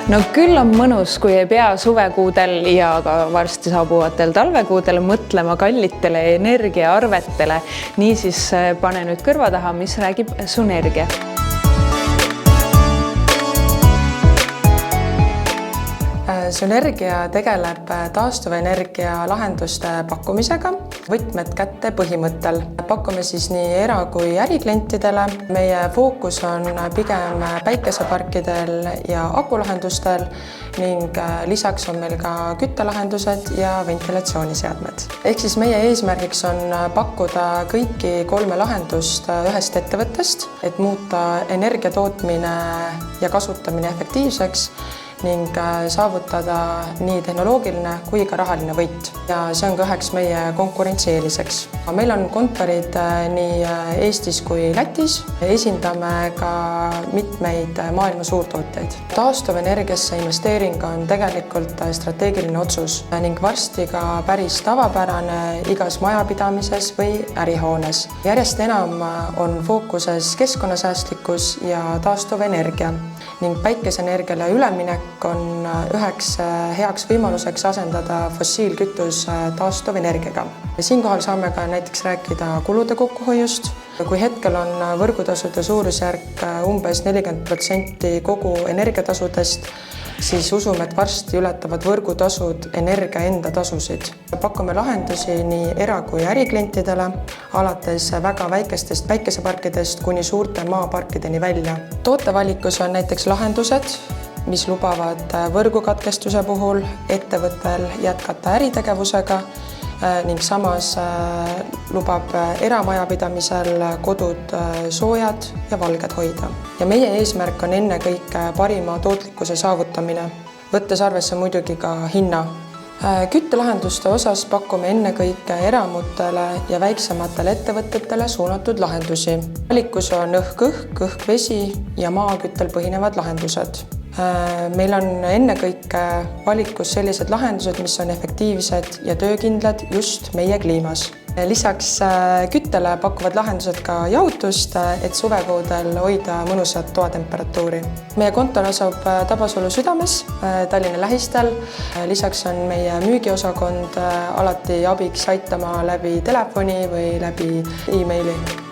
No küll on mõnus, kui ei pea suvekuudel ja ka varsti saabuvatel talvekuudel mõtlema kallitele energiaarvetele. Niisiis pane nüüd kõrva taha, mis räägib Sunergia. Sunergia tegeleb taastuvenergia lahenduste pakkumisega võtmed kätte põhimõttel. Pakume siis nii era- kui äriklientidele. Meie fookus on pigem päikeseparkidel ja akulahendustel ning lisaks on meil ka küttelahendused ja ventilatsiooniseadmed. Ehk siis meie eesmärgiks on pakkuda kõiki kolme lahendust ühest ettevõttest, et muuta energiatootmine ja kasutamine efektiivseks ning saavutada nii tehnoloogiline kui ka rahaline võit. Ja see on ka üheks meie konkurentsieeliseks. Meil on kontorid nii Eestis kui Lätis. Esindame ka mitmeid maailma suurtootjaid. Taastuvenergiasse investeering on tegelikult strateegiline otsus ning varsti ka päris tavapärane igas majapidamises või ärihoones. Järjest enam on fookuses keskkonnasäästlikkus ja taastuvenergia ning päikeseenergiale üleminek on üheks heaks võimaluseks asendada fossiilkütus taastuvenergiaga. Siinkohal saame ka näiteks rääkida kulude kokkuhoiust. Kui hetkel on võrgutasude suurusjärk umbes 40% kogu energiatasudest, siis usume, et varsti ületavad võrgutasud energia enda tasusid. Pakume lahendusi nii era- kui äriklientidele, alates väga väikestest päikeseparkidest kuni suurte maaparkideni välja. Tootevalikus on näiteks lahendused, mis lubavad võrgukatkestuse puhul ettevõttel jätkata äritegevusega ning samas lubab eramajapidamisel kodud soojad ja valged hoida. Ja meie eesmärk on ennekõike parima tootlikkuse saavutamine, võttes arvesse muidugi ka hinna. Küttelahenduste osas pakume ennekõike eramutele ja väiksematele ettevõtetele suunatud lahendusi. Valikus on õhk-õhk, õhk-vesi ja maaküttel põhinevad lahendused. Meil on ennekõike valikus sellised lahendused, mis on efektiivsed ja töökindlad just meie kliimas. Lisaks küttele pakuvad lahendused ka jahutust, et suvekuudel hoida mõnusat toatemperatuuri. Meie kontor asub Tabasalu südames, Tallinna lähistel. Lisaks on meie müügiosakond alati abiks aitama läbi telefoni või läbi e-maili.